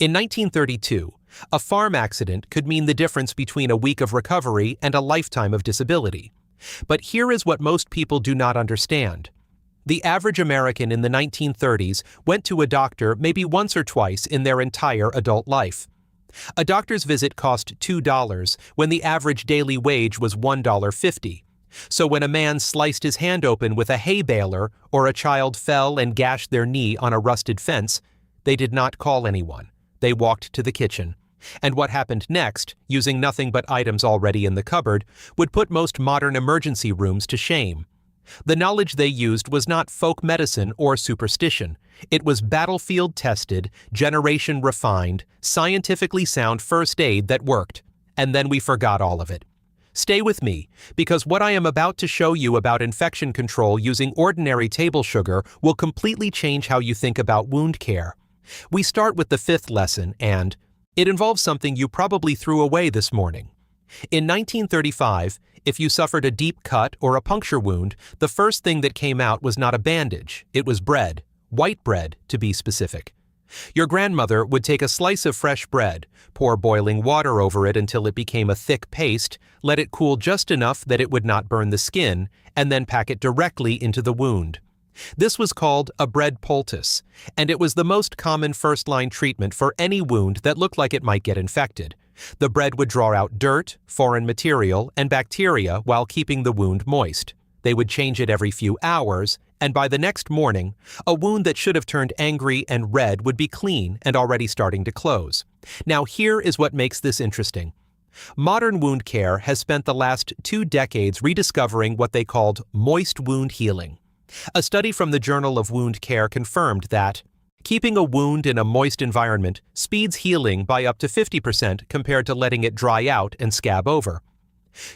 In 1932, a farm accident could mean the difference between a week of recovery and a lifetime of disability. But here is what most people do not understand. The average American in the 1930s went to a doctor maybe once or twice in their entire adult life. A doctor's visit cost $2 when the average daily wage was $1.50. So when a man sliced his hand open with a hay baler or a child fell and gashed their knee on a rusted fence, they did not call anyone. They walked to the kitchen. And what happened next, using nothing but items already in the cupboard, would put most modern emergency rooms to shame. The knowledge they used was not folk medicine or superstition. It was battlefield-tested, generation-refined, scientifically sound first aid that worked. And then we forgot all of it. Stay with me, because what I am about to show you about infection control using ordinary table sugar will completely change how you think about wound care. We start with the fifth lesson, and it involves something you probably threw away this morning. In 1935, if you suffered a deep cut or a puncture wound, the first thing that came out was not a bandage, it was bread, white bread to be specific. Your grandmother would take a slice of fresh bread, pour boiling water over it until it became a thick paste, let it cool just enough that it would not burn the skin, and then pack it directly into the wound. This was called a bread poultice, and it was the most common first-line treatment for any wound that looked like it might get infected. The bread would draw out dirt, foreign material, and bacteria while keeping the wound moist. They would change it every few hours, and by the next morning, a wound that should have turned angry and red would be clean and already starting to close. Now here is what makes this interesting. Modern wound care has spent the last 2 decades rediscovering what they called moist wound healing. A study from the Journal of Wound Care confirmed that keeping a wound in a moist environment speeds healing by up to 50% compared to letting it dry out and scab over.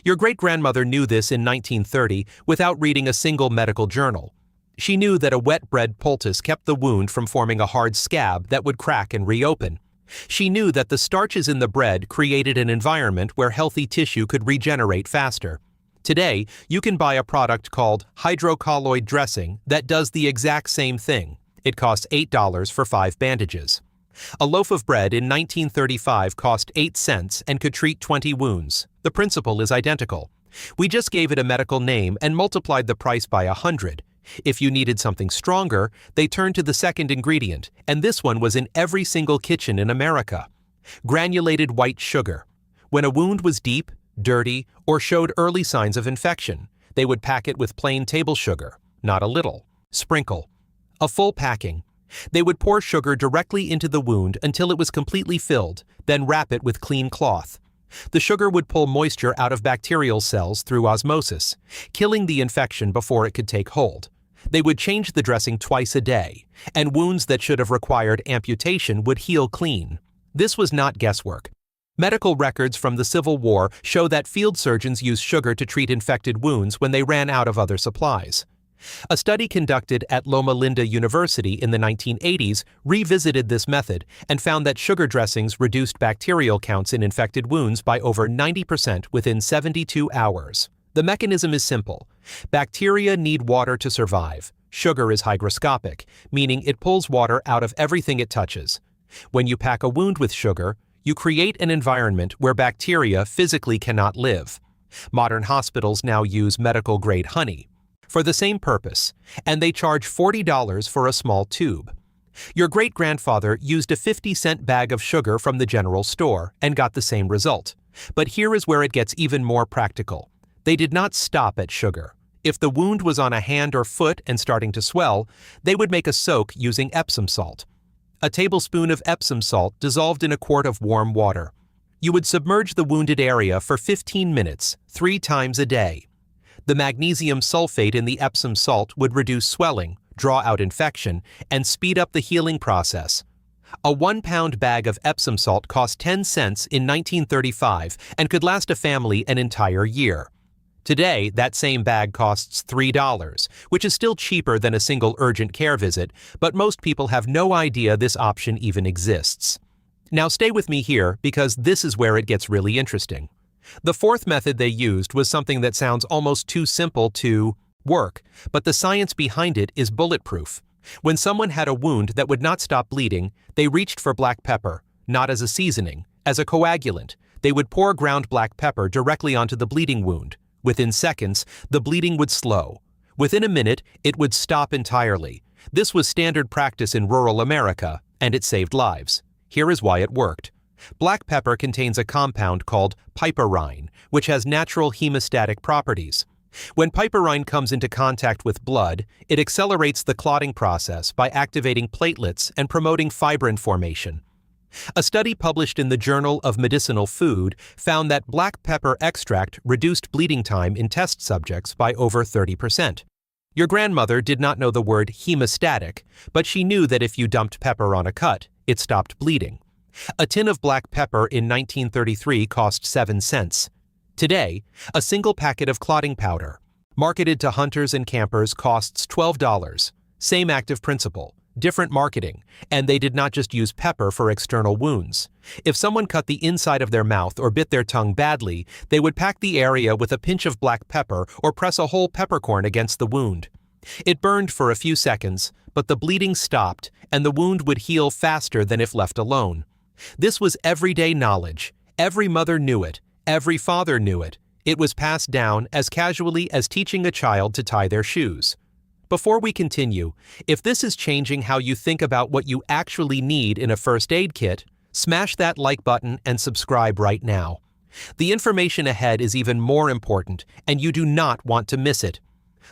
Your great-grandmother knew this in 1930 without reading a single medical journal. She knew that a wet bread poultice kept the wound from forming a hard scab that would crack and reopen. She knew that the starches in the bread created an environment where healthy tissue could regenerate faster. Today, you can buy a product called hydrocolloid dressing that does the exact same thing. It costs $8 for 5 bandages. A loaf of bread in 1935 cost 8 cents and could treat 20 wounds. The principle is identical. We just gave it a medical name and multiplied the price by 100. If you needed something stronger, they turned to the second ingredient, and this one was in every single kitchen in America. Granulated white sugar. When a wound was deep, dirty, or showed early signs of infection, they would pack it with plain table sugar, not a little. Sprinkle. A full packing. They would pour sugar directly into the wound until it was completely filled, then wrap it with clean cloth. The sugar would pull moisture out of bacterial cells through osmosis, killing the infection before it could take hold. They would change the dressing twice a day, and wounds that should have required amputation would heal clean. This was not guesswork. Medical records from the Civil War show that field surgeons used sugar to treat infected wounds when they ran out of other supplies. A study conducted at Loma Linda University in the 1980s revisited this method and found that sugar dressings reduced bacterial counts in infected wounds by over 90% within 72 hours. The mechanism is simple. Bacteria need water to survive. Sugar is hygroscopic, meaning it pulls water out of everything it touches. When you pack a wound with sugar, you create an environment where bacteria physically cannot live. Modern hospitals now use medical-grade honey for the same purpose, and they charge $40 for a small tube. Your great-grandfather used a 50-cent bag of sugar from the general store and got the same result. But here is where it gets even more practical. They did not stop at sugar. If the wound was on a hand or foot and starting to swell, they would make a soak using Epsom salt. A tablespoon of Epsom salt dissolved in a quart of warm water. You would submerge the wounded area for 15 minutes, 3 times a day. The magnesium sulfate in the Epsom salt would reduce swelling, draw out infection, and speed up the healing process. A 1-pound bag of Epsom salt cost 10 cents in 1935 and could last a family an entire year. Today, that same bag costs $3, which is still cheaper than a single urgent care visit, but most people have no idea this option even exists. Now stay with me here because this is where it gets really interesting. The fourth method they used was something that sounds almost too simple to work, but the science behind it is bulletproof. When someone had a wound that would not stop bleeding, they reached for black pepper, not as a seasoning, as a coagulant. They would pour ground black pepper directly onto the bleeding wound. Within seconds, the bleeding would slow. Within a minute, it would stop entirely. This was standard practice in rural America, and it saved lives. Here is why it worked. Black pepper contains a compound called piperine, which has natural hemostatic properties. When piperine comes into contact with blood, it accelerates the clotting process by activating platelets and promoting fibrin formation. A study published in the Journal of Medicinal Food found that black pepper extract reduced bleeding time in test subjects by over 30%. Your grandmother did not know the word hemostatic, but she knew that if you dumped pepper on a cut, it stopped bleeding. A tin of black pepper in 1933 cost 7 cents. Today, a single packet of clotting powder, marketed to hunters and campers, costs $12. Same active principle, different marketing, and they did not just use pepper for external wounds. If someone cut the inside of their mouth or bit their tongue badly, they would pack the area with a pinch of black pepper or press a whole peppercorn against the wound. It burned for a few seconds, but the bleeding stopped and the wound would heal faster than if left alone. This was everyday knowledge. Every mother knew it. Every father knew it. It was passed down as casually as teaching a child to tie their shoes. Before we continue, if this is changing how you think about what you actually need in a first aid kit, smash that like button and subscribe right now. The information ahead is even more important, and you do not want to miss it.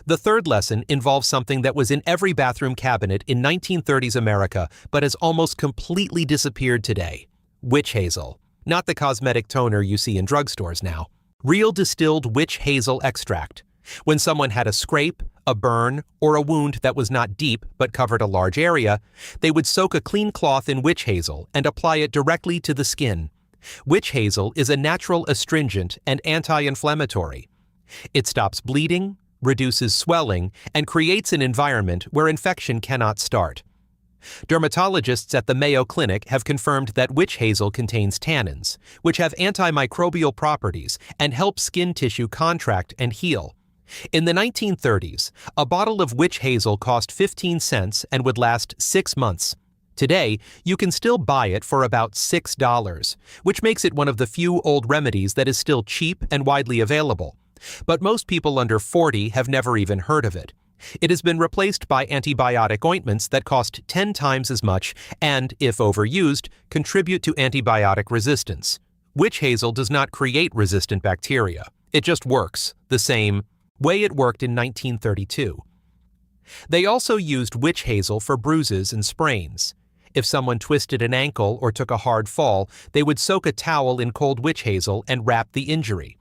The third lesson involves something that was in every bathroom cabinet in 1930s America but has almost completely disappeared today. Witch hazel. Not the cosmetic toner you see in drugstores now. Real distilled witch hazel extract. When someone had a scrape, a burn, or a wound that was not deep but covered a large area, they would soak a clean cloth in witch hazel and apply it directly to the skin. Witch hazel is a natural astringent and anti-inflammatory. It stops bleeding, reduces swelling, and creates an environment where infection cannot start. Dermatologists at the Mayo Clinic have confirmed that witch hazel contains tannins, which have antimicrobial properties and help skin tissue contract and heal. In the 1930s, a bottle of witch hazel cost 15 cents and would last 6 months. Today, you can still buy it for about $6, which makes it one of the few old remedies that is still cheap and widely available. But most people under 40 have never even heard of it. It has been replaced by antibiotic ointments that cost 10 times as much and, if overused, contribute to antibiotic resistance. Witch hazel does not create resistant bacteria. It just works, the same way it worked in 1932. They also used witch hazel for bruises and sprains. If someone twisted an ankle or took a hard fall, they would soak a towel in cold witch hazel and wrap the injury.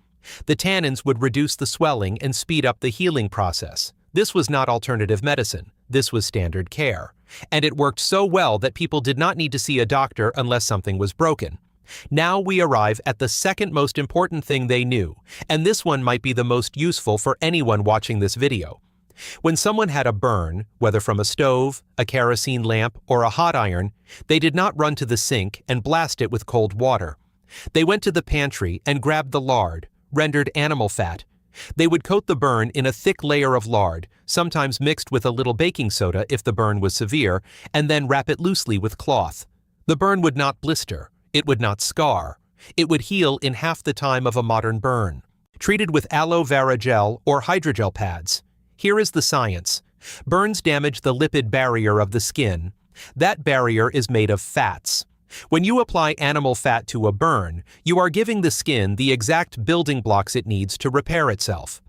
The tannins would reduce the swelling and speed up the healing process. This was not alternative medicine. This was standard care. And it worked so well that people did not need to see a doctor unless something was broken. Now we arrive at the second most important thing they knew, and this one might be the most useful for anyone watching this video. When someone had a burn, whether from a stove, a kerosene lamp, or a hot iron, they did not run to the sink and blast it with cold water. They went to the pantry and grabbed the lard, rendered animal fat. They would coat the burn in a thick layer of lard, sometimes mixed with a little baking soda if the burn was severe, and then wrap it loosely with cloth. The burn would not blister. It would not scar. It would heal in half the time of a modern burn. Treated with aloe vera gel or hydrogel pads. Here is the science. Burns damage the lipid barrier of the skin. That barrier is made of fats. When you apply animal fat to a burn, you are giving the skin the exact building blocks it needs to repair itself.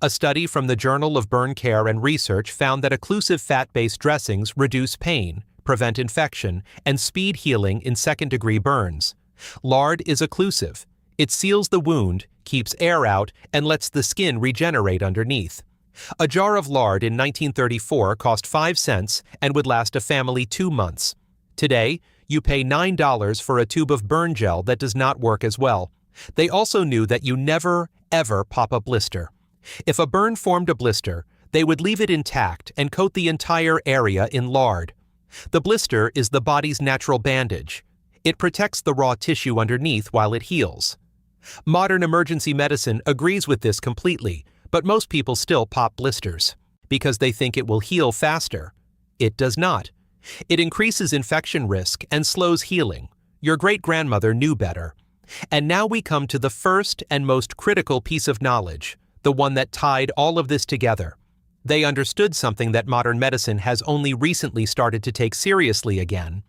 A study from the Journal of Burn Care and Research found that occlusive fat-based dressings reduce pain, prevent infection, and speed healing in second-degree burns. Lard is occlusive. It seals the wound, keeps air out, and lets the skin regenerate underneath. A jar of lard in 1934 cost 5 cents and would last a family 2 months. Today, you pay $9 for a tube of burn gel that does not work as well. They also knew that you never, ever pop a blister. If a burn formed a blister, they would leave it intact and coat the entire area in lard. The blister is the body's natural bandage. It protects the raw tissue underneath while it heals. Modern emergency medicine agrees with this completely, but most people still pop blisters because they think it will heal faster. It does not. It increases infection risk and slows healing. Your great-grandmother knew better. And now we come to the first and most critical piece of knowledge, the one that tied all of this together. They understood something that modern medicine has only recently started to take seriously again.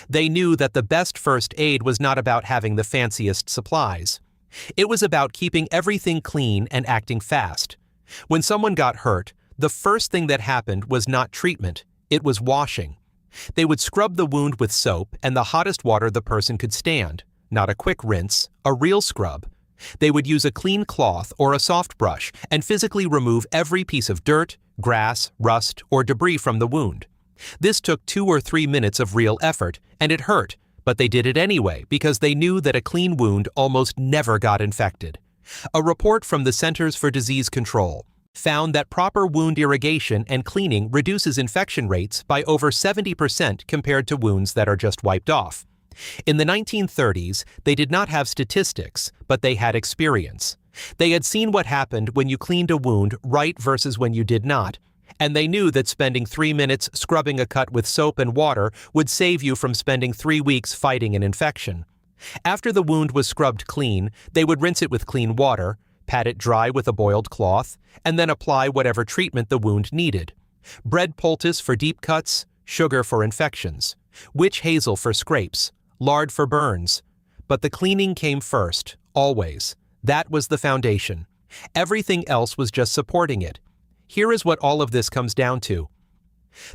They knew that the best first aid was not about having the fanciest supplies. It was about keeping everything clean and acting fast. When someone got hurt, the first thing that happened was not treatment, it was washing. They would scrub the wound with soap and the hottest water the person could stand, not a quick rinse, a real scrub. They would use a clean cloth or a soft brush and physically remove every piece of dirt, grass, rust, or debris from the wound. This took 2 or 3 minutes of real effort, and it hurt, but they did it anyway because they knew that a clean wound almost never got infected. A report from the Centers for Disease Control found that proper wound irrigation and cleaning reduces infection rates by over 70% compared to wounds that are just wiped off. In the 1930s, they did not have statistics, but they had experience. They had seen what happened when you cleaned a wound right versus when you did not, and they knew that spending 3 minutes scrubbing a cut with soap and water would save you from spending 3 weeks fighting an infection. After the wound was scrubbed clean, they would rinse it with clean water, pat it dry with a boiled cloth, and then apply whatever treatment the wound needed. Bread poultice for deep cuts, sugar for infections, witch hazel for scrapes, lard for burns. But the cleaning came first, always. That was the foundation. Everything else was just supporting it. Here is what all of this comes down to.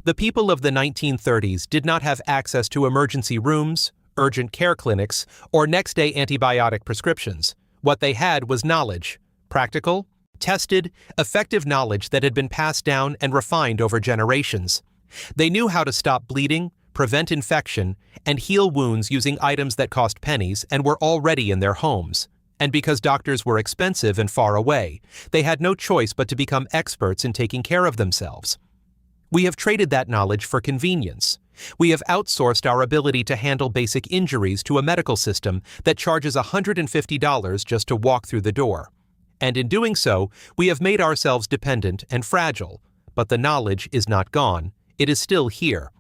The people of the 1930s did not have access to emergency rooms, urgent care clinics, or next-day antibiotic prescriptions. What they had was knowledge, practical, tested, effective knowledge that had been passed down and refined over generations. They knew how to stop bleeding, prevent infection, and heal wounds using items that cost pennies and were already in their homes. And because doctors were expensive and far away, they had no choice but to become experts in taking care of themselves. We have traded that knowledge for convenience. We have outsourced our ability to handle basic injuries to a medical system that charges $150 just to walk through the door. And in doing so, we have made ourselves dependent and fragile. But the knowledge is not gone. It is still here.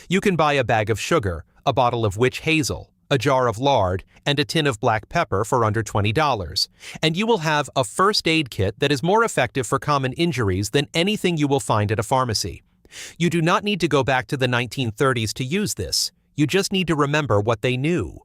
You can buy a bag of sugar, a bottle of witch hazel, a jar of lard, and a tin of black pepper for under $20, and you will have a first aid kit that is more effective for common injuries than anything you will find at a pharmacy. You do not need to go back to the 1930s to use this. You just need to remember what they knew.